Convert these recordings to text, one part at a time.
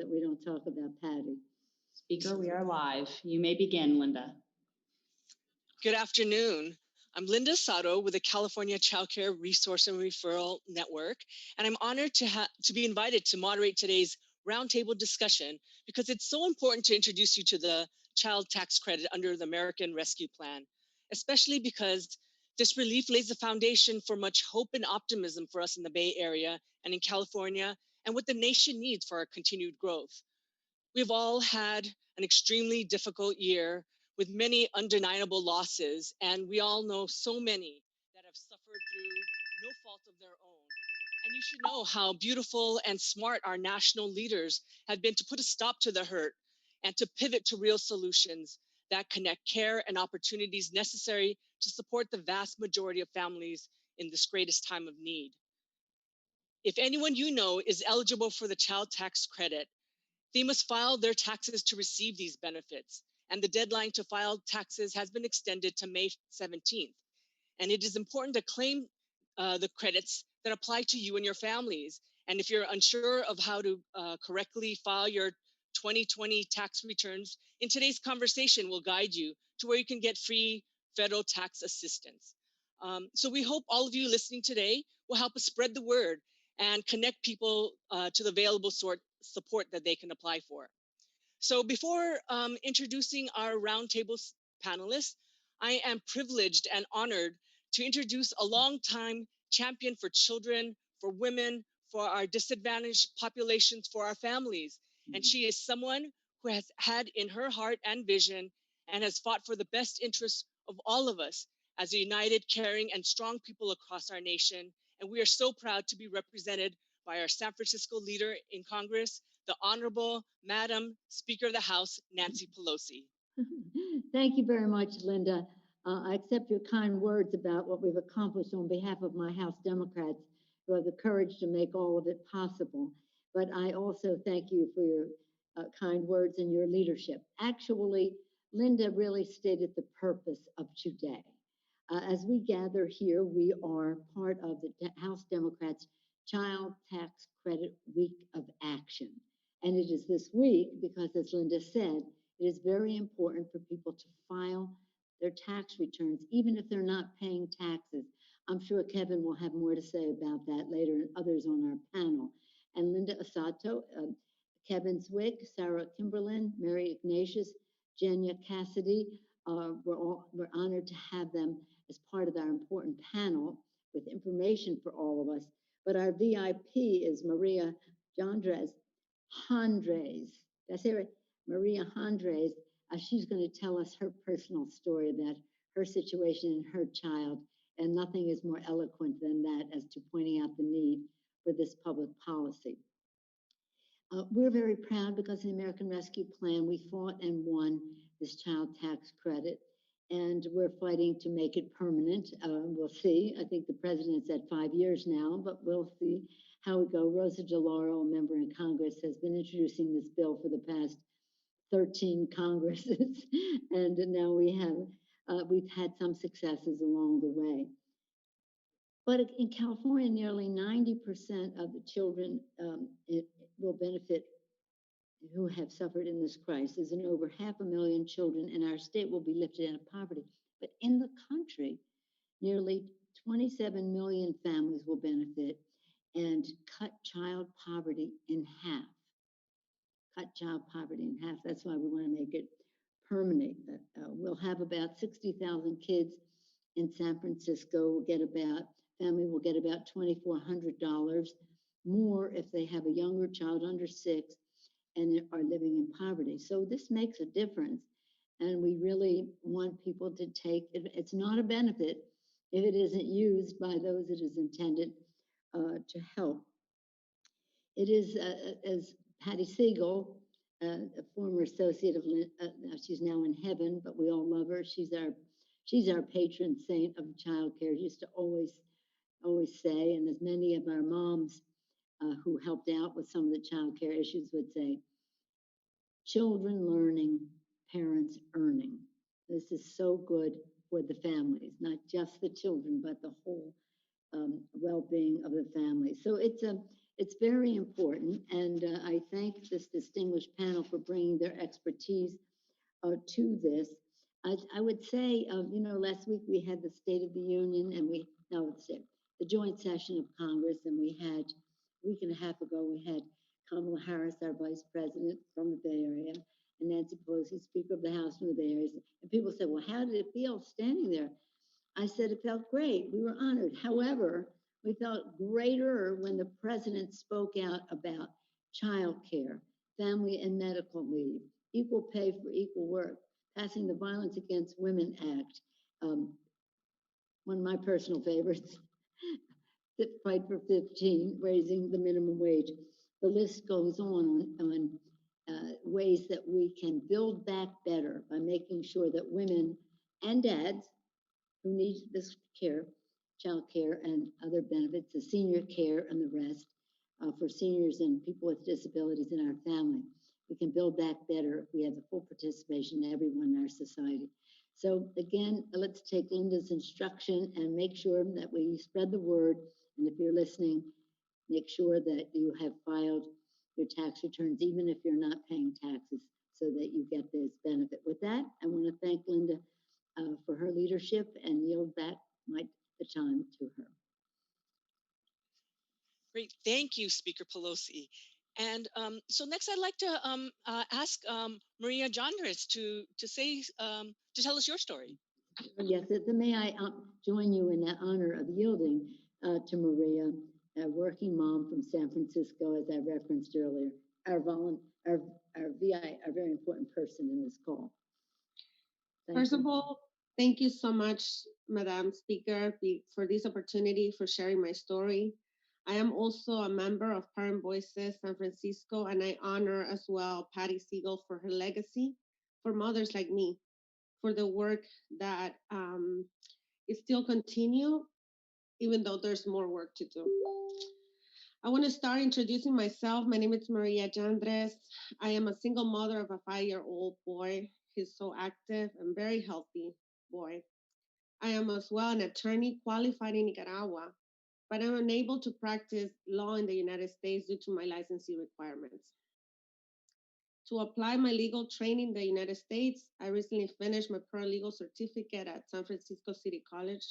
that we don't talk about Patty. Speaker, we are live. You may begin, Linda. Good afternoon. I'm Linda Sato with the California Child Care Resource and Referral Network, and I'm honored to be invited to moderate today's roundtable discussion because it's so important to introduce you to the child tax credit under the American Rescue Plan, especially because this relief lays the foundation for much hope and optimism for us in the Bay Area and in California, and what the nation needs for our continued growth. We've all had an extremely difficult year with many undeniable losses, and we all know so many that have suffered through no fault of their own. And you should know how beautiful and smart our national leaders have been to put a stop to the hurt and to pivot to real solutions that connect care and opportunities necessary to support the vast majority of families in this greatest time of need. If anyone you know is eligible for the child tax credit, they must file their taxes to receive these benefits, and the deadline to file taxes has been extended to May 17th. And it is important to claim the credits that apply to you and your families. And if you're unsure of how to correctly file your 2020 tax returns, in today's conversation, we'll guide you to where you can get free federal tax assistance. So we hope all of you listening today will help us spread the word and connect people to the available support that they can apply for. So before introducing our roundtable panelists, I am privileged and honored to introduce a longtime champion for children, for women, for our disadvantaged populations, for our families. And she is someone who has had in her heart and vision and has fought for the best interests of all of us as a united, caring, and strong people across our nation. And we are so proud to be represented by our San Francisco leader in Congress, the Honorable Madam Speaker of the House, Nancy Pelosi. Thank you very much, Linda. I accept your kind words about what we've accomplished on behalf of my House Democrats who have the courage to make all of it possible. But I also thank you for your kind words and your leadership. Actually, Linda really stated the purpose of today. As we gather here, we are part of the House Democrats' Child Tax Credit Week of Action. And it is this week because, as Linda said, it is very important for people to file their tax returns, even if they're not paying taxes. I'm sure Kevin will have more to say about that later and others on our panel. And Linda Asato, Kevin Zwick, Sarah Kimberlin, Mary Ignatius, Jenya Cassidy, we're honored to have them as part of our important panel with information for all of us. But our VIP is Maria Handres. Did I say it right? Maria Handres. She's going to tell us her personal story about her situation and her child. And nothing is more eloquent than that as to pointing out the need for this public policy. We're very proud because in the American Rescue Plan, we fought and won this child tax credit. And we're fighting to make it permanent. We'll see. I think the president's at 5 years now, but we'll see how we go. Rosa DeLauro, a member in Congress, has been introducing this bill for the past 13 Congresses, and now we've had some successes along the way. But in California, nearly 90% of the children will benefit who have suffered in this crisis, and over 500,000 children in our state will be lifted out of poverty. But in the country, nearly 27 million families will benefit and cut child poverty in half. Cut child poverty in half. That's why we want to make it permanent. We'll have about 60,000 kids in San Francisco. Family will get about $2,400 more if they have a younger child under 6 and are living in poverty. So this makes a difference. And we really want people to take it. It's not a benefit if it isn't used by those it is intended to help. It is, as Patty Siegel, a former associate of, she's now in heaven, but we all love her. She's our patron saint of child care. Used to always say, and as many of our moms who helped out with some of the child care issues would say, children learning, parents earning. This is so good for the families, not just the children, but the whole well-being of the family. So It's very important, and I thank this distinguished panel for bringing their expertise to this. I would say, last week we had the State of the Union, and the joint session of Congress, and we had a week and a half ago we had Kamala Harris, our Vice President from the Bay Area, and Nancy Pelosi, Speaker of the House from the Bay Area. And people said, "Well, how did it feel standing there?" I said it felt great. We were honored. However, we felt greater when the president spoke out about child care, family and medical leave, equal pay for equal work, passing the Violence Against Women Act, um, one of my personal favorites, Fight for 15, raising the minimum wage. The list goes on ways that we can build back better by making sure that women and dads who need this care, child care and other benefits, the senior care and the rest, for seniors and people with disabilities in our family. We can build back better if we have the full participation of everyone in our society. So again, let's take Linda's instruction and make sure that we spread the word. And if you're listening, make sure that you have filed your tax returns, even if you're not paying taxes, so that you get this benefit. With that, I want to thank Linda for her leadership and yield back the time to her. Great. Thank you, Speaker Pelosi. And so next, I'd like to ask Maria Jandres to tell us your story. Yes, may I join you in that honor of yielding to Maria, a working mom from San Francisco, as I referenced earlier, our VI, a very important person in this call. First of all, thank you so much, Madam Speaker, for this opportunity for sharing my story. I am also a member of Parent Voices San Francisco, and I honor as well Patty Siegel for her legacy, for mothers like me, for the work that is still continue, even though there's more work to do. I want to start introducing myself. My name is Maria Jandres. I am a single mother of a 5-year-old boy. He's so active and very healthy boy. I am as well an attorney qualified in Nicaragua, but I'm unable to practice law in the United States due to my licensing requirements. To apply my legal training in the United States, I recently finished my paralegal certificate at San Francisco City College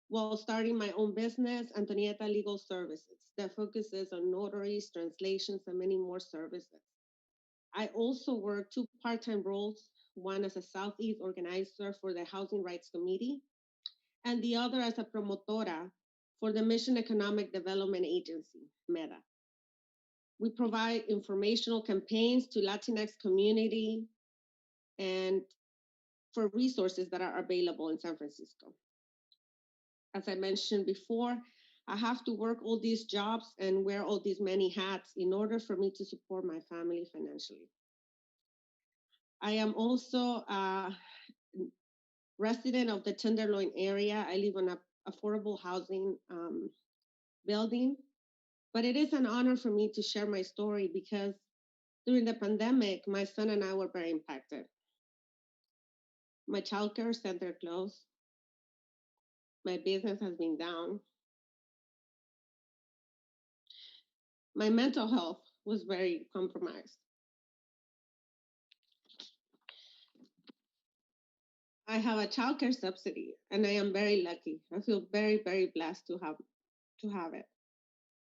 while starting my own business, Antonietta Legal Services, that focuses on notaries, translations, and many more services. I also work 2 part-time roles, one as a Southeast organizer for the Housing Rights Committee, and the other as a promotora for the Mission Economic Development Agency, MEDA. We provide informational campaigns to Latinx community and for resources that are available in San Francisco. As I mentioned before, I have to work all these jobs and wear all these many hats in order for me to support my family financially. I am also a resident of the Tenderloin area. I live in an affordable housing building, but it is an honor for me to share my story because during the pandemic, my son and I were very impacted. My childcare center closed. My business has been down. My mental health was very compromised. I have a childcare subsidy, and I am very lucky. I feel very, very blessed to have it.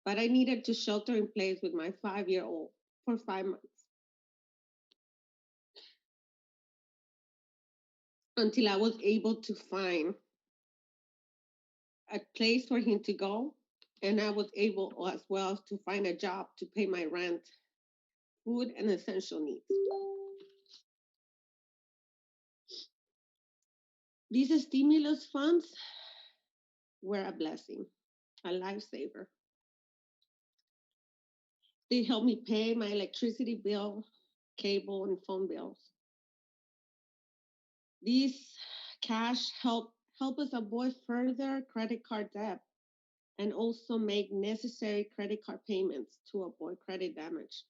But I needed to shelter in place with my 5-year-old for 5 months until I was able to find a place for him to go. And I was able as well to find a job to pay my rent, food, and essential needs. These stimulus funds were a blessing, a lifesaver. They helped me pay my electricity bill, cable, and phone bills. These cash help us avoid further credit card debt and also make necessary credit card payments to avoid credit damage.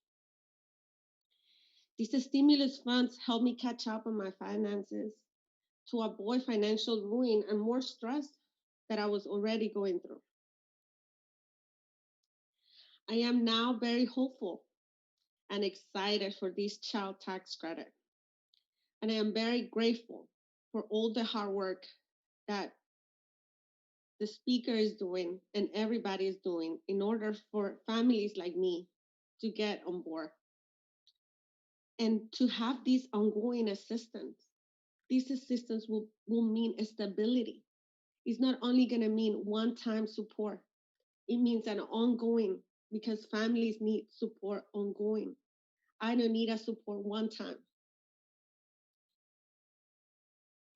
These stimulus funds help me catch up on my finances to avoid financial ruin and more stress that I was already going through. I am now very hopeful and excited for this child tax credit. And I am very grateful for all the hard work that the speaker is doing and everybody is doing in order for families like me to get on board and to have this ongoing assistance. This assistance will mean stability. It's not only going to mean one-time support, it means an ongoing, because families need support ongoing. I don't need a support one time.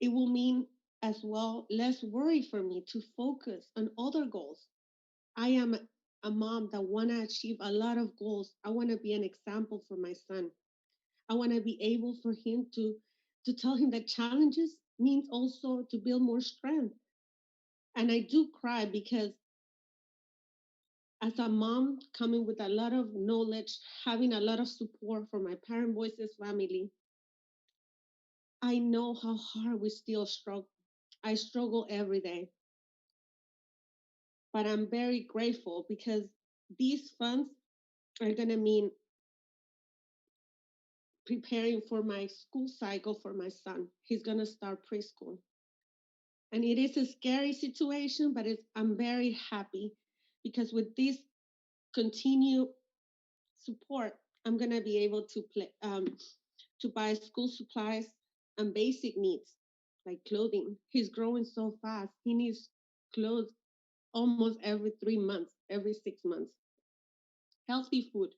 It will mean as well less worry for me to focus on other goals. I am a mom that want to achieve a lot of goals. I want to be an example for my son. I want to be able for him to tell him that challenges means also to build more strength. And I do cry because as a mom coming with a lot of knowledge, having a lot of support from my Parent Voices family, I know how hard we still struggle. I struggle every day. But I'm very grateful because these funds are going to mean preparing for my school cycle for my son. He's going to start preschool. And it is a scary situation, but I'm very happy because with this continued support, I'm going to be able to buy school supplies and basic needs like clothing. He's growing so fast. He needs clothes almost every 3 months, every 6 months. Healthy food.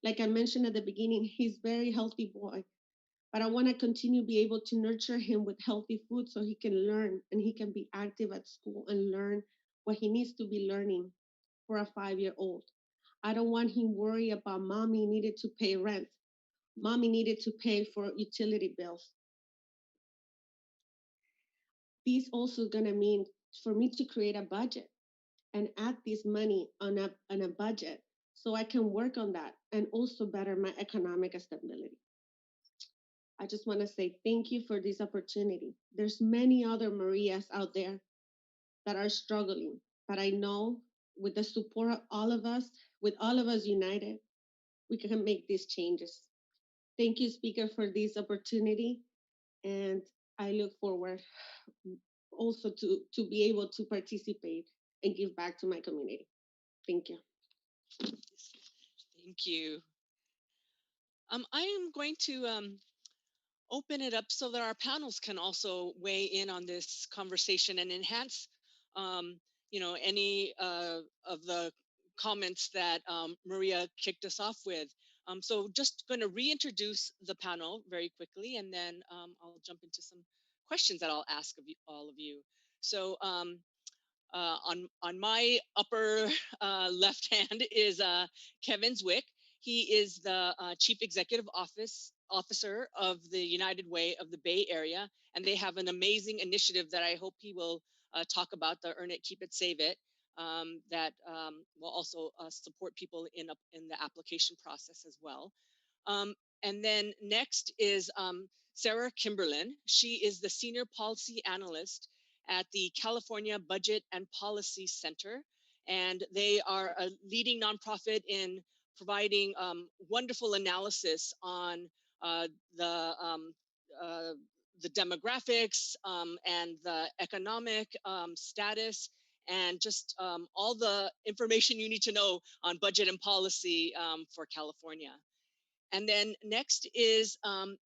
Like I mentioned at the beginning, he's very healthy boy. But I want to continue be able to nurture him with healthy food so he can learn and he can be active at school and learn what he needs to be learning for a 5-year-old. I don't want him worry about mommy needed to pay rent. Mommy needed to pay for utility bills. This also going to mean for me to create a budget and add this money on a budget so I can work on that and also better my economic stability. I just want to say thank you for this opportunity. There's many other Marias out there that are struggling, but I know with the support of all of us, with all of us united, we can make these changes. Thank you, Speaker, for this opportunity, and I look forward also to be able to participate and give back to my community. Thank you. Thank you. I am going to open it up so that our panels can also weigh in on this conversation and enhance, um, any of the comments that Maria kicked us off with. So just going to reintroduce the panel very quickly, and then I'll jump into some questions that I'll ask of you, all of you. So on my upper left hand is Kevin Zwick. He is the Chief Executive Officer of the United Way of the Bay Area, and they have an amazing initiative that I hope he will talk about, the Earn It, Keep It, Save It, that will also support people in the application process as well. And then next is Sarah Kimberlin. She is the Senior Policy Analyst at the California Budget and Policy Center, and they are a leading nonprofit in providing wonderful analysis on uh, the um, uh, the demographics and the economic status and just all the information you need to know on budget and policy for California. And then next is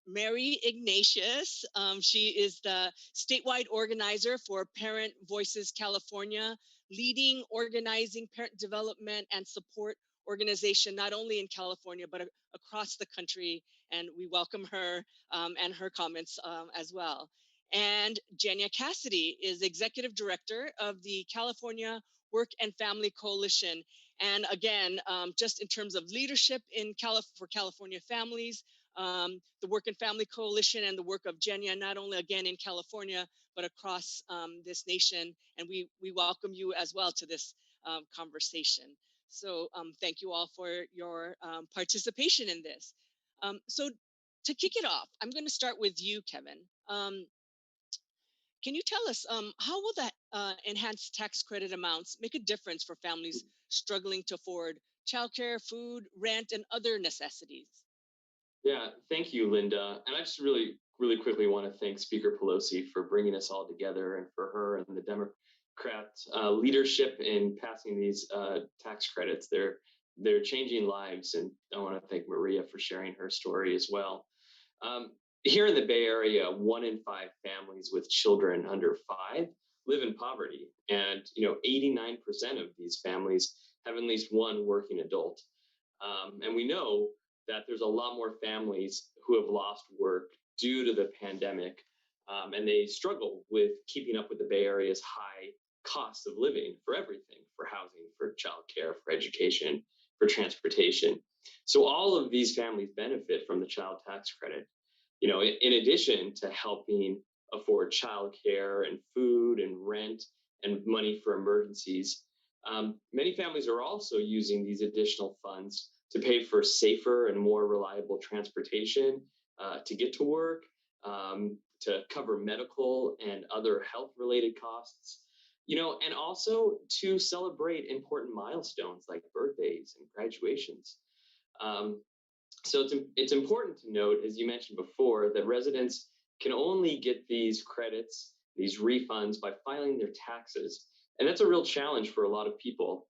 Mary Ignatius. She is the statewide organizer for Parent Voices California, leading organizing parent development and support organization, not only in California, but across the country. And we welcome her and her comments as well. And Jenya Cassidy is executive director of the California Work and Family Coalition. And again, just in terms of leadership for California families, the Work and Family Coalition and the work of Jenya, not only again in California, but across this nation. And we welcome you as well to this conversation. So thank you all for your participation in this. So to kick it off, I'm going to start with you, Kevin. Can you tell us how will that enhanced tax credit amounts make a difference for families struggling to afford childcare, food, rent, and other necessities? Yeah, thank you, Linda. And I just really quickly want to thank Speaker Pelosi for bringing us all together and for her and the Democrats' leadership in passing these tax credits. They're changing lives, and I want to thank Maria for sharing her story as well. Um, Here in the Bay Area, 1 in 5 families with children under 5 live in poverty, and 89% of these families have at least one working adult. And we know that there's a lot more families who have lost work due to the pandemic, and they struggle with keeping up with the Bay Area's high cost of living for everything, for housing, for childcare, for education, for transportation. So all of these families benefit from the child tax credit. In addition to helping afford childcare and food and rent and money for emergencies, many families are also using these additional funds to pay for safer and more reliable transportation, to get to work, to cover medical and other health related costs, and also to celebrate important milestones like birthdays and graduations. Um, so it's important to note, as you mentioned before, that residents can only get these credits, these refunds, by filing their taxes. And that's a real challenge for a lot of people.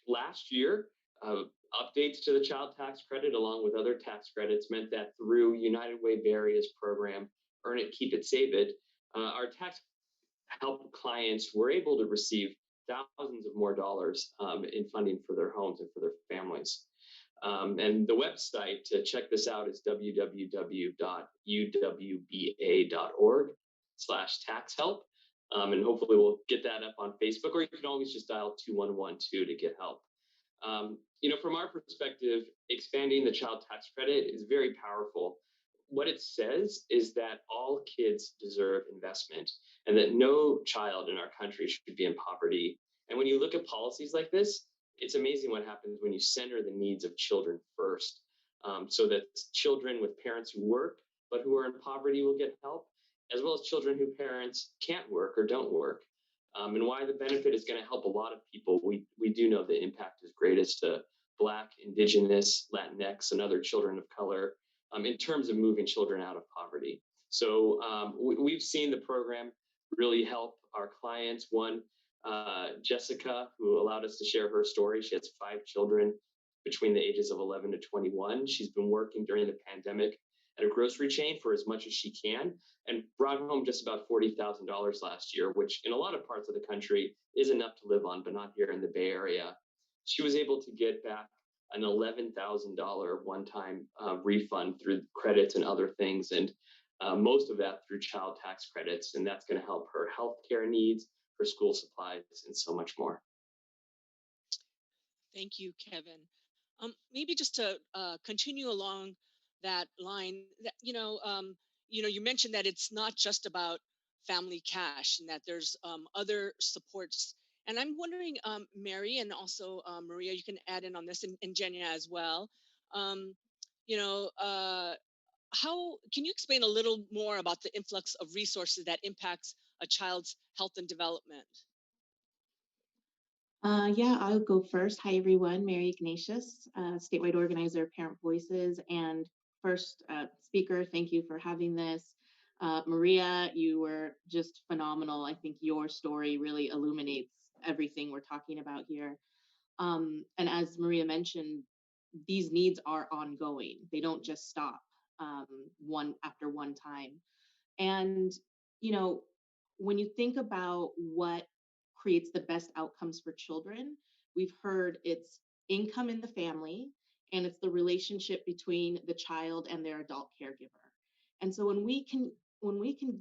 Last year, updates to the child tax credit, along with other tax credits, meant that through United Way Bay Area's program, Earn It, Keep It, Save It, our tax help clients were able to receive thousands of more dollars in funding for their homes and for their families. And the website to check this out is www.uwba.org/tax help. And hopefully we'll get that up on Facebook, or you can always just dial 2112 to get help. From our perspective, expanding the child tax credit is very powerful. What it says is that all kids deserve investment and that no child in our country should be in poverty. And when you look at policies like this, it's amazing what happens when you center the needs of children first, so that children with parents who work but who are in poverty will get help, as well as children whose parents can't work or don't work. And why the benefit is going to help a lot of people, we do know the impact is greatest to Black, Indigenous, Latinx, and other children of color, in terms of moving children out of poverty. So we've seen the program really help our clients. One, Jessica, who allowed us to share her story. She has 5 children between the ages of 11 to 21. She's been working during the pandemic at a grocery chain for as much as she can, and brought home just about $40,000 last year, which in a lot of parts of the country is enough to live on, but not here in the Bay Area. She was able to get back an $11,000 one-time refund through credits and other things, and most of that through child tax credits, and that's going to help her healthcare needs, her school supplies, and so much more. Thank you, Kevin. Maybe just to continue along that line, that you mentioned that it's not just about family cash, and that there's other supports. And I'm wondering, Mary, and also Maria, you can add in on this, and Jenya as well. Um, you know, how can you explain a little more about the influx of resources that impacts a child's health and development? Yeah, I'll go first. Hi, everyone. Mary Ignatius, statewide organizer of Parent Voices. And first, speaker, thank you for having this. Maria, you were just phenomenal. I think your story really illuminates everything we're talking about here. And as Maria mentioned, these needs are ongoing. They don't just stop one after one time. And, you know, when you think about what creates the best outcomes for children, we've heard it's income in the family and it's the relationship between the child and their adult caregiver. And so when we can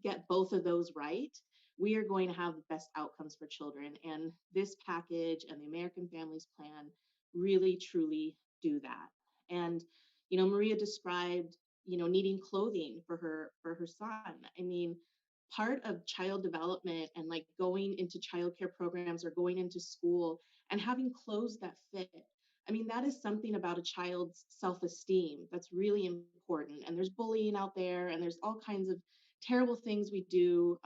get both of those right, we are going to have the best outcomes for children. And this package and the American Families Plan really truly do that. And Maria described needing clothing for her son. I mean, part of child development and like going into childcare programs or going into school and having clothes that fit. I mean, that is something about a child's self-esteem that's really important. And there's bullying out there and there's all kinds of terrible things we do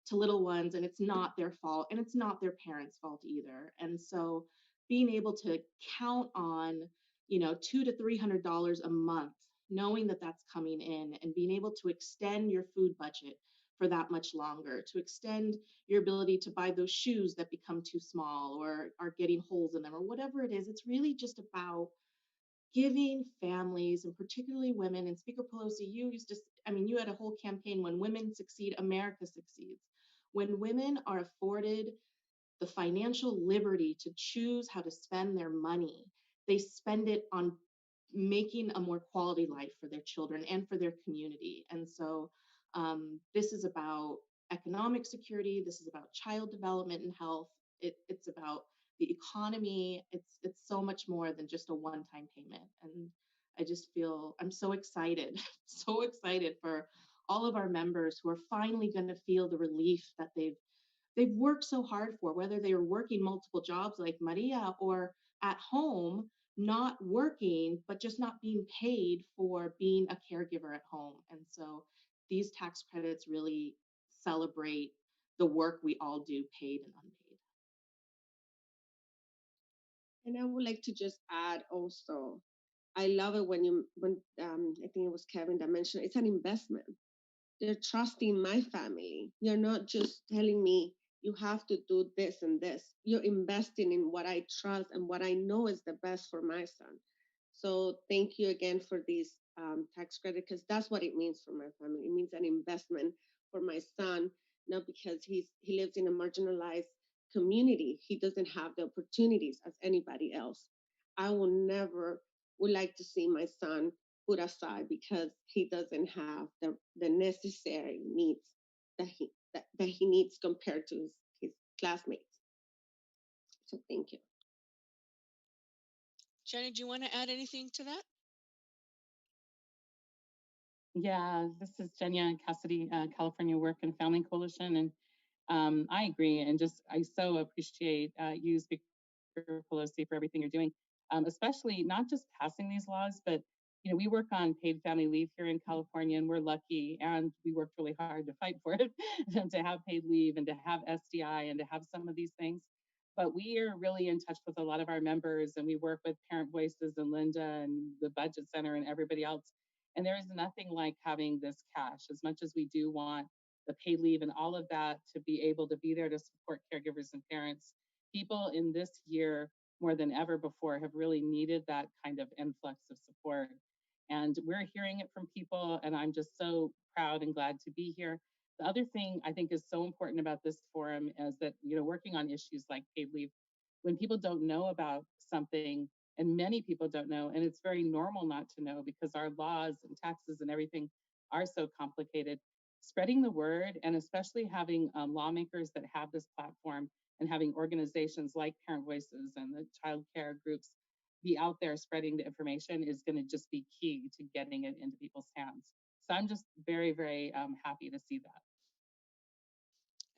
to little ones, and it's not their fault, and it's not their parents' fault either. And so being able to count on, $200 to $300 a month, knowing that that's coming in, and being able to extend your food budget for that much longer, to extend your ability to buy those shoes that become too small or are getting holes in them, or whatever it is. It's really just about giving families, and particularly women. And Speaker Pelosi, you had a whole campaign, "When women succeed, America succeeds." When women are afforded the financial liberty to choose how to spend their money, they spend it on making a more quality life for their children and for their community. And so this is about economic security. This is about child development and health. It's about the economy. It's so much more than just a one-time payment. And I just feel I'm so excited, so excited for all of our members who are finally going to feel the relief that they've worked so hard for, whether they were working multiple jobs like Maria, or at home, not working, but just not being paid for being a caregiver at home. And so these tax credits really celebrate the work we all do, paid and unpaid. And I would like to just add also, I love it when I think it was Kevin that mentioned it's an investment. They're trusting my family. You're not just telling me you have to do this and this. You're investing in what I trust and what I know is the best for my son. So thank you again for these tax credit, because that's what it means for my family. It means an investment for my son, not because he lives in a marginalized community. He doesn't have the opportunities as anybody else. I will never would like to see my son put aside because he doesn't have the necessary needs that he needs compared to his classmates. So thank you. Jenny, do you want to add anything to that? Yeah, this is Jenya Cassidy, California Work and Family Coalition, and I agree, and I so appreciate you, Speaker Pelosi, for everything you're doing, especially not just passing these laws, but we work on paid family leave here in California, and we're lucky, and we worked really hard to fight for it, to have paid leave and to have SDI and to have some of these things. But we are really in touch with a lot of our members, and we work with Parent Voices and Linda and the Budget Center and everybody else. And there is nothing like having this cash, as much as we do want the paid leave and all of that to be able to be there to support caregivers and parents. People in this year, more than ever before, have really needed that kind of influx of support. And we're hearing it from people, and I'm just so proud and glad to be here. The other thing I think is so important about this forum is that, working on issues like paid leave, when people don't know about something, and many people don't know, and it's very normal not to know because our laws and taxes and everything are so complicated, spreading the word, and especially having lawmakers that have this platform, and having organizations like Parent Voices and the child care groups be out there spreading the information is going to just be key to getting it into people's hands. So I'm just very, very happy to see that.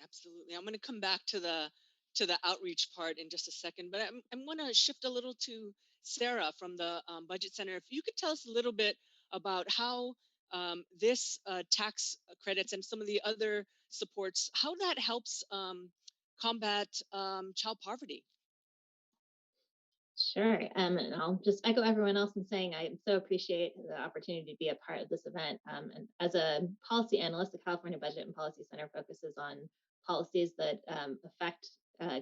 Absolutely. I'm going to come back to the outreach part in just a second, but I'm going to shift a little to Sarah from the Budget Center. If you could tell us a little bit about how this tax credits and some of the other supports, how that helps combat child poverty. Sure. And I'll just echo everyone else in saying I so appreciate the opportunity to be a part of this event. And as a policy analyst, the California Budget and Policy Center focuses on policies that affect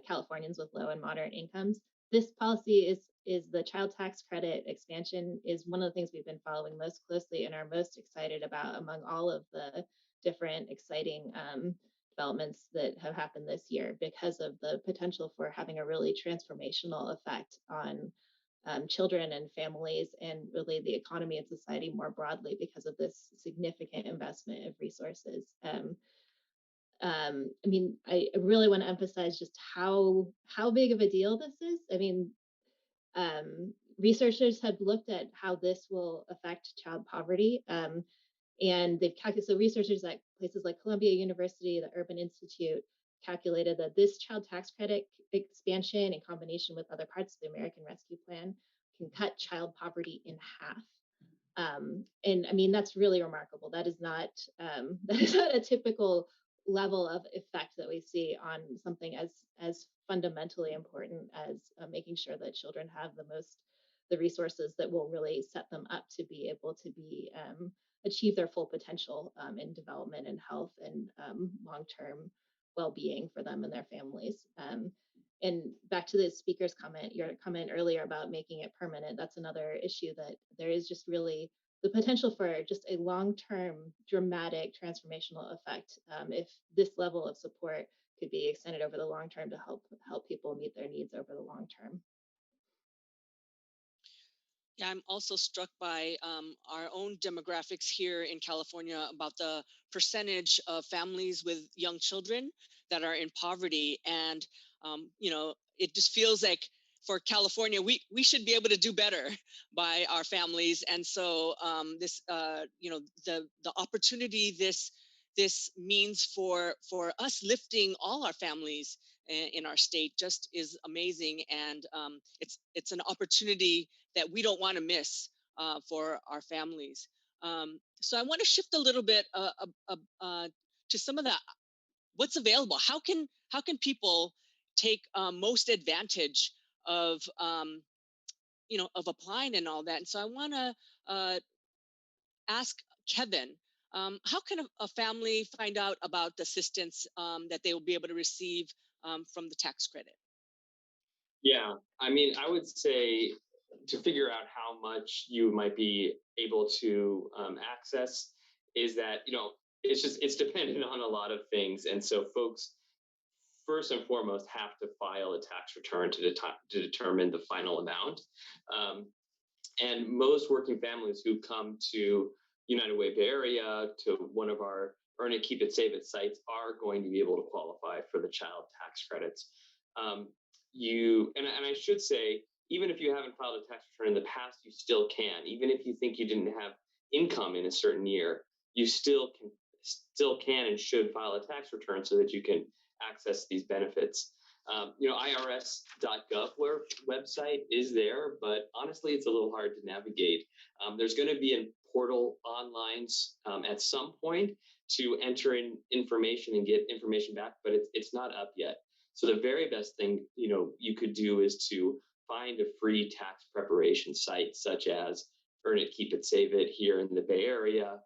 Californians with low and moderate incomes. This policy is the child tax credit expansion is one of the things we've been following most closely and are most excited about among all of the different exciting developments that have happened this year, because of the potential for having a really transformational effect on children and families, and really the economy and society more broadly, because of this significant investment of resources. I really want to emphasize just how big of a deal this is. Researchers have looked at how this will affect child poverty. And they've calculated, so researchers at places like Columbia University, the Urban Institute, calculated that this child tax credit expansion in combination with other parts of the American Rescue Plan can cut child poverty in half. And I mean, that's really remarkable. That is not that is not a typical level of effect that we see on something as fundamentally important as making sure that children have the resources that will really set them up to be able to be achieve their full potential in development and health and long-term well-being for them and their families. And back to the speaker's comment, your comment earlier about making it permanent, that's another issue, that there is just really the potential for just a long-term dramatic transformational effect if this level of support could be extended over the long term to help people meet their needs over the long term. Yeah, I'm also struck by our own demographics here in California about the percentage of families with young children that are in poverty. And, it just feels like for California, we should be able to do better by our families. And so the opportunity this means for us lifting all our families in our state just is amazing. And it's an opportunity that we don't want to miss for our families. So I want to shift a little bit to some of the what's available. How can people take most advantage of of applying and all that? And so I want to ask Kevin, how can a family find out about the assistance that they will be able to receive from the tax credit? Yeah, I mean, I would say to figure out how much you might be able to access is that, it's dependent on a lot of things. And so folks, first and foremost, have to file a tax return to determine the final amount. Um, and most working families who come to United Way Bay Area, to one of our Earn It, Keep It, Save It sites, are going to be able to qualify for the child tax credits. And I should say, even if you haven't filed a tax return in the past, you still can. Even if you think you didn't have income in a certain year, you still can and should file a tax return so that you can access these benefits. IRS.gov website is there, but honestly, it's a little hard to navigate. There's going to be a portal online at some point to enter in information and get information back, but it's not up yet. So the very best thing you could do is to find a free tax preparation site, such as Earn It, Keep It, Save It here in the Bay Area,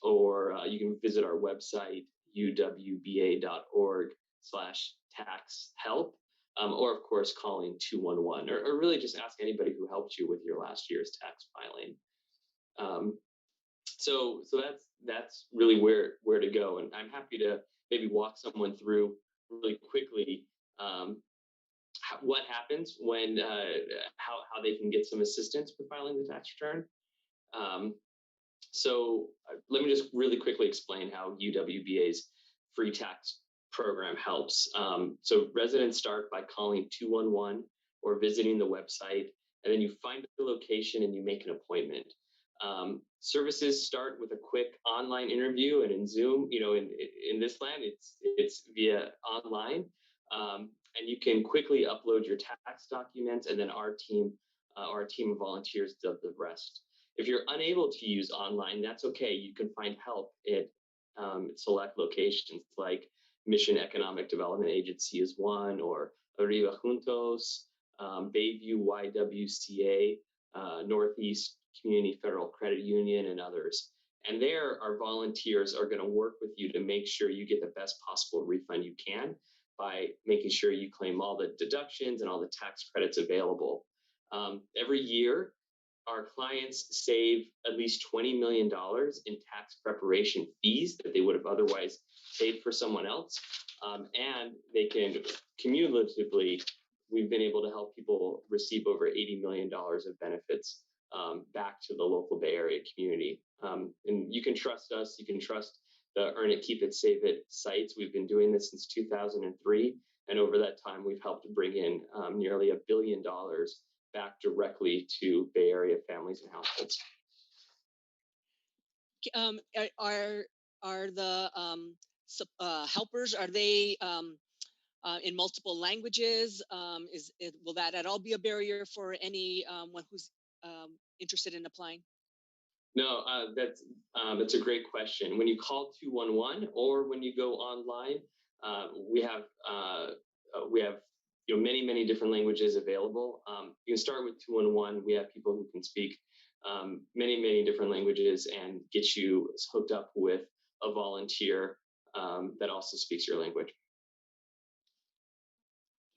or you can visit our website, uwba.org/tax help, or of course calling 211, or really just ask anybody who helped you with your last year's tax filing. So that's really where to go, and I'm happy to maybe walk someone through really quickly what happens when how they can get some assistance with filing the tax return. So let me just really quickly explain how UWBA's free tax program helps. So residents start by calling 211 or visiting the website, and then you find the location and you make an appointment. Services start with a quick online interview, and in Zoom, in this land, it's via online, and you can quickly upload your tax documents, and then our team of volunteers does the rest. If you're unable to use online, that's okay. You can find help at select locations like Mission Economic Development Agency is one, or Arriba Juntos, Bayview YWCA, Northeast Community Federal Credit Union, and others. And there, our volunteers are going to work with you to make sure you get the best possible refund you can by making sure you claim all the deductions and all the tax credits available. Every year, our clients save at least $20 million in tax preparation fees that they would have otherwise paid for someone else. And they can cumulatively, we've been able to help people receive over $80 million of benefits back to the local Bay Area community. And you can trust us, you can trust the Earn It, Keep It, Save It sites. We've been doing this since 2003. And over that time, we've helped bring in nearly $1 billion back directly to Bay Area families and households. Are the helpers, are they in multiple languages? Will that at all be a barrier for anyone who's interested in applying? No, that's a great question. When you call 211 or when you go online, we have many different languages available. You can start with 211. We have people who can speak many different languages and get you hooked up with a volunteer that also speaks your language.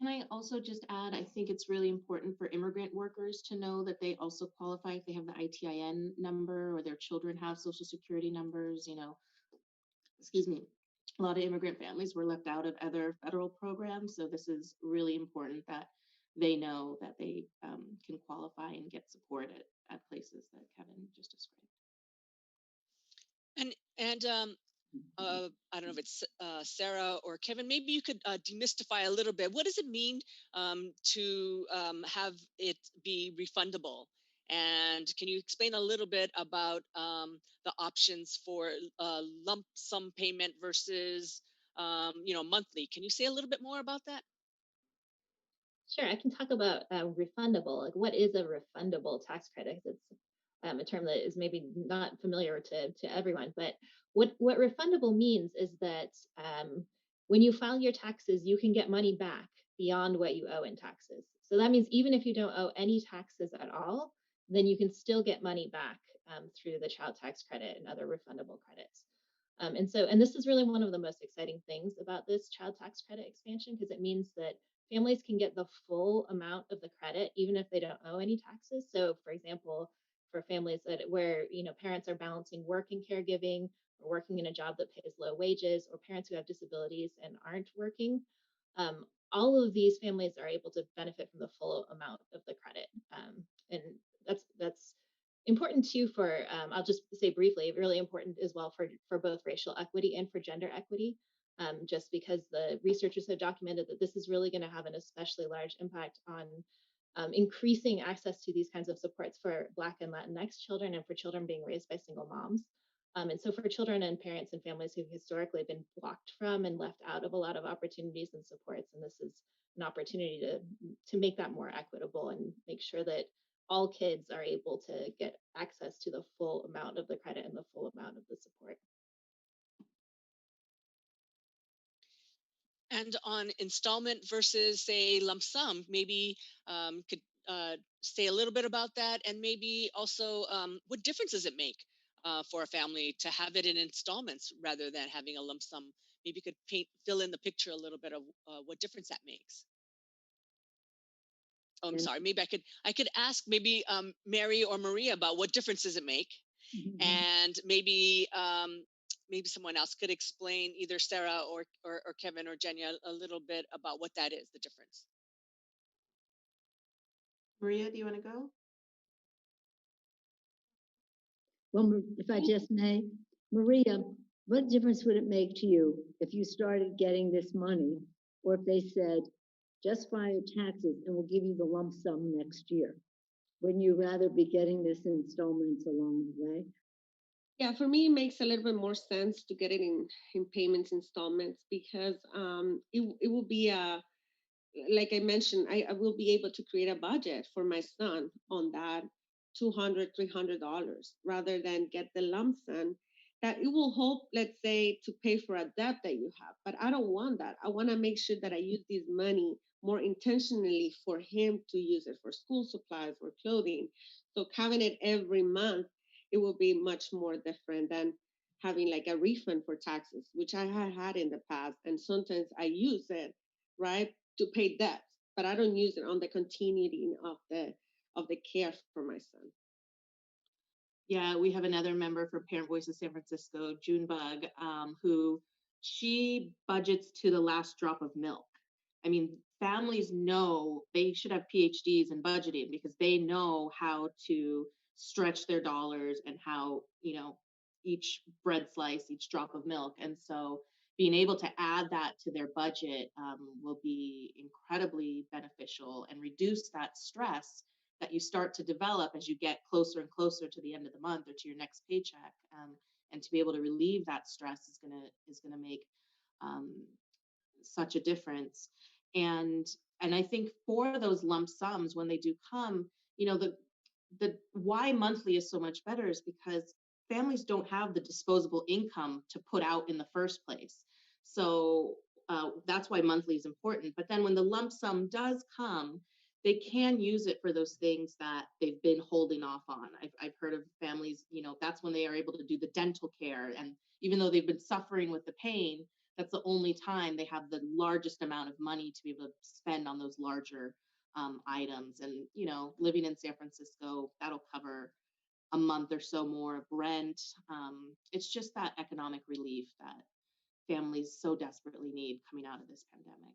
Can I also just add, I think it's really important for immigrant workers to know that they also qualify if they have the ITIN number or their children have social security numbers, excuse me. A lot of immigrant families were left out of other federal programs. So this is really important that they know that they can qualify and get support at places that Kevin just described. And I don't know if it's Sarah or Kevin. Maybe you could demystify a little bit. What does it mean to have it be refundable? And can you explain a little bit about the options for lump sum payment versus monthly? Can you say a little bit more about that? Sure, I can talk about refundable. Like, what is a refundable tax credit? 'Cause it's a term that is maybe not familiar to everyone. But what refundable means is that when you file your taxes, you can get money back beyond what you owe in taxes. So that means even if you don't owe any taxes at all, then you can still get money back through the child tax credit and other refundable credits. And this is really one of the most exciting things about this child tax credit expansion, because it means that families can get the full amount of the credit even if they don't owe any taxes. So, for example, for families where parents are balancing work and caregiving, or working in a job that pays low wages, or parents who have disabilities and aren't working, all of these families are able to benefit from the full amount of the credit. And that's important too for I'll just say briefly, really important as well for both racial equity and for gender equity, just because the researchers have documented that this is really going to have an especially large impact on increasing access to these kinds of supports for Black and Latinx children and for children being raised by single moms. And so for children and parents and families who've historically been blocked from and left out of a lot of opportunities and supports, and this is an opportunity to make that more equitable and make sure that all kids are able to get access to the full amount of the credit and the full amount of the support. And on installment versus, say, lump sum, maybe could say a little bit about that, and maybe also what difference does it make for a family to have it in installments rather than having a lump sum? Maybe you could fill in the picture a little bit of what difference that makes. Oh, I'm sorry. Maybe I could ask maybe Mary or Maria about what difference does it make, and maybe someone else could explain, either Sarah or Kevin or Jenya, a little bit about what that is, the difference. Maria, do you want to go? Well, if I just may, Maria, what difference would it make to you if you started getting this money, or if they said, just file your taxes and we'll give you the lump sum next year? Wouldn't you rather be getting this in installments along the way? Yeah, for me, it makes a little bit more sense to get it in payments installments, because it will be like I mentioned, I will be able to create a budget for my son on that $200, $300, rather than get the lump sum that it will help, let's say, to pay for a debt that you have. But I don't want that. I want to make sure that I use this money more intentionally for him to use it for school supplies or clothing. So having it every month, it will be much more different than having like a refund for taxes, which I had in the past. And sometimes I use it, right, to pay debts, but I don't use it on the continuity of the care for my son. Yeah, we have another member for Parent Voices San Francisco, Junebug, who she budgets to the last drop of milk. I mean, families know they should have PhDs in budgeting because they know how to stretch their dollars and how, each bread slice, each drop of milk. And so being able to add that to their budget will be incredibly beneficial and reduce that stress that you start to develop as you get closer and closer to the end of the month or to your next paycheck. And to be able to relieve that stress is gonna make such a difference. And I think for those lump sums, when they do come, why monthly is so much better is because families don't have the disposable income to put out in the first place. So that's why monthly is important. But then when the lump sum does come, they can use it for those things that they've been holding off on. I've heard of families, that's when they are able to do the dental care. And even though they've been suffering with the pain, that's the only time they have the largest amount of money to be able to spend on those larger items. And, living in San Francisco, that'll cover a month or so more of rent. It's just that economic relief that families so desperately need coming out of this pandemic.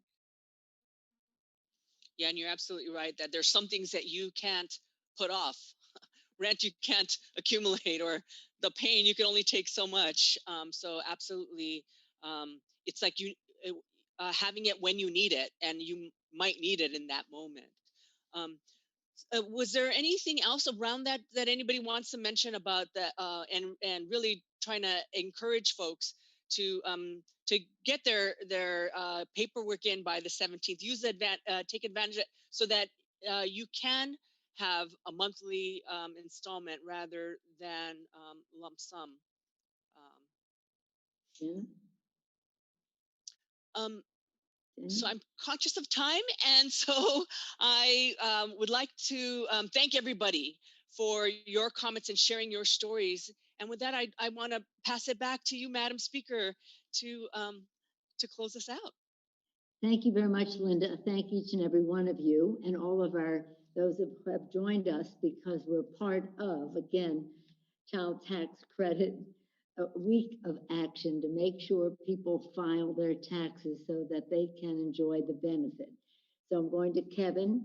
Yeah, and you're absolutely right that there's some things that you can't put off. Rent you can't accumulate, or the pain you can only take so much. So absolutely, it's like having it when you need it, and you might need it in that moment. Um, was there anything else around that anybody wants to mention about that, and really trying to encourage folks to get their paperwork in by the 17th? Take advantage of it so that you can have a monthly installment rather than lump sum. Yeah. So I'm conscious of time, and so I would like to thank everybody for your comments and sharing your stories. And with that, I want to pass it back to you, Madam Speaker, to close us out. Thank you very much, Linda. Thank each and every one of you and all of those who have joined us, because we're part of, again, Child Tax Credit Week of Action to make sure people file their taxes so that they can enjoy the benefit. So I'm going to Kevin,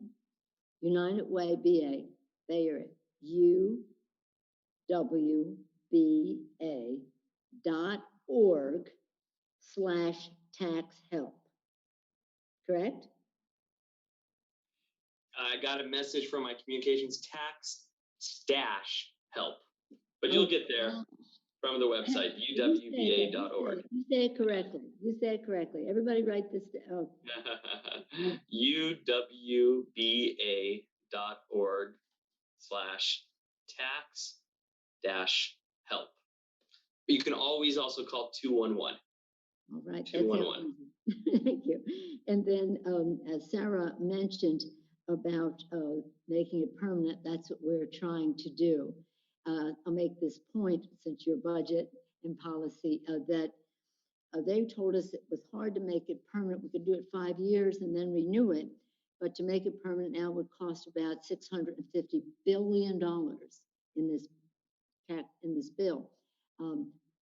United Way, BA, Bayer, uwba.org/tax help. Correct? I got a message from my communications tax stash help, but you'll get there from the website, uwba.org. You say it correctly. You say it correctly. Everybody write this down. uwba.org/tax-help. You can always also call 211. All right. 211. Thank you. And then as Sarah mentioned about making it permanent, that's what we're trying to do. I'll make this point, since your budget and policy, that they told us it was hard to make it permanent. We could do it 5 years and then renew it, but to make it permanent now would cost about $650 billion in this bill.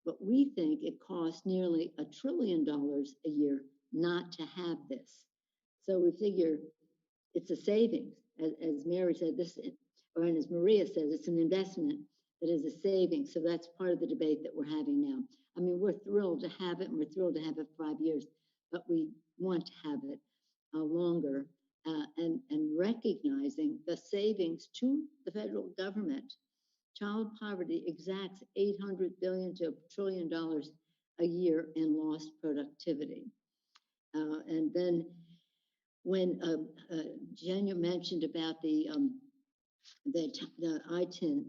But we think it costs nearly $1 trillion a year not to have this. So we figure it's a savings, as Mary said, or as Maria says, it's an investment that is a savings. So that's part of the debate that we're having now. I mean, we're thrilled to have it, and we're thrilled to have it 5 years, but we want to have it longer, and recognizing the savings to the federal government. Child poverty exacts $800 billion to $1 trillion a year in lost productivity. And then when Jenya mentioned about the ITIN,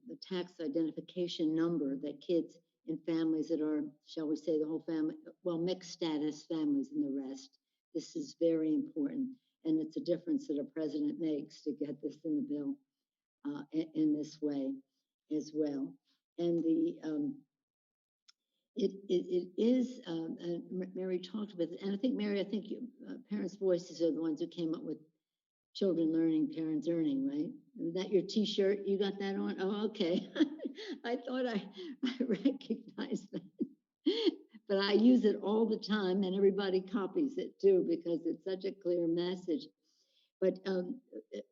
the tax identification number that kids in families that are, shall we say, the whole family, well, mixed status families and the rest, this is very important. And it's a difference that a president makes to get this in the bill in this way as well. And it is, and Mary talked about it, and I think, Mary, Parents' Voices are the ones who came up with Children Learning, Parents Earning, right? Is that your T-shirt? You got that on? Oh, okay. I thought I recognized that. But I use it all the time, and everybody copies it too, because it's such a clear message. But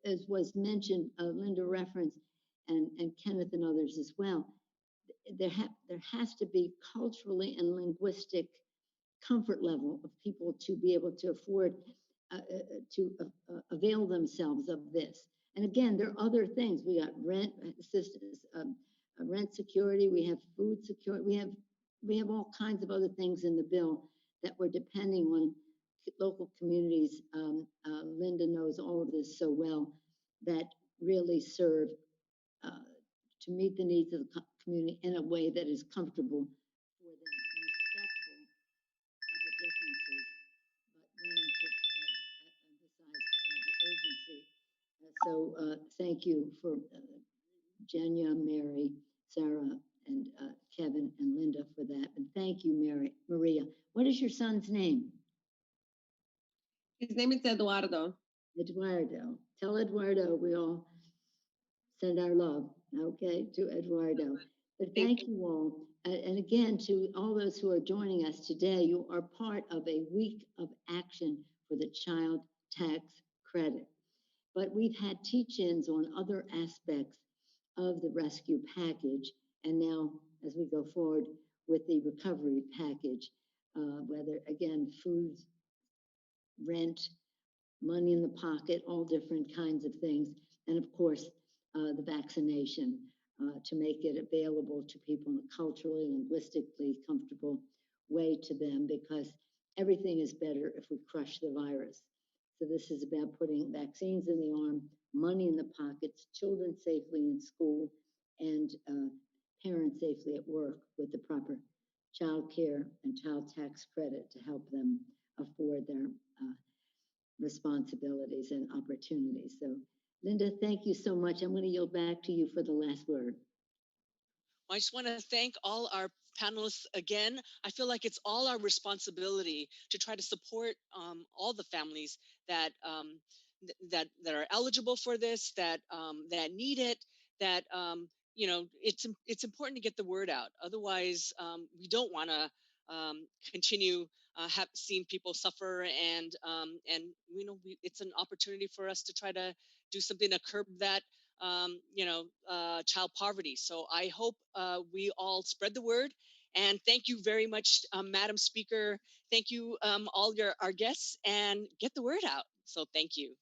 as was mentioned, Linda referenced, and Kenneth and others as well, there has to be culturally and linguistic comfort level of people to be able to afford to avail themselves of this. And again, there are other things. We got rent assistance, rent security. We have food security. We have all kinds of other things in the bill that we're depending on local communities. Linda knows all of this so well, that really serve to meet the needs of the community in a way that is comfortable for them, respectful of the differences, but wanting to emphasize the urgency. Thank you for Jenya, Mary, Sarah, and Kevin and Linda for that. And thank you, Maria. What is your son's name? His name is Eduardo. Eduardo. Tell Eduardo we all send our love, okay, to Eduardo. But thank you all. And again, to all those who are joining us today, you are part of a week of action for the child tax credit. But we've had teach-ins on other aspects of the rescue package. And now, as we go forward with the recovery package, whether, again, food, rent, money in the pocket, all different kinds of things. And of course, the vaccination to make it available to people in a culturally, linguistically comfortable way to them, because everything is better if we crush the virus. So this is about putting vaccines in the arm, money in the pockets, children safely in school, and parents safely at work with the proper child care and child tax credit to help them afford their responsibilities and opportunities. So, Linda, thank you so much. I'm going to yield back to you for the last word. I just want to thank all our panelists again. I feel like it's all our responsibility to try to support all the families that that are eligible for this, that need it, that it's important to get the word out. Otherwise, we don't want to continue seeing people suffer, and it's an opportunity for us to try to do something to curb that child poverty. So I hope we all spread the word. And thank you very much, Madam Speaker. Thank you, all our guests, and get the word out. So thank you.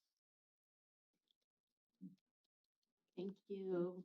Thank you.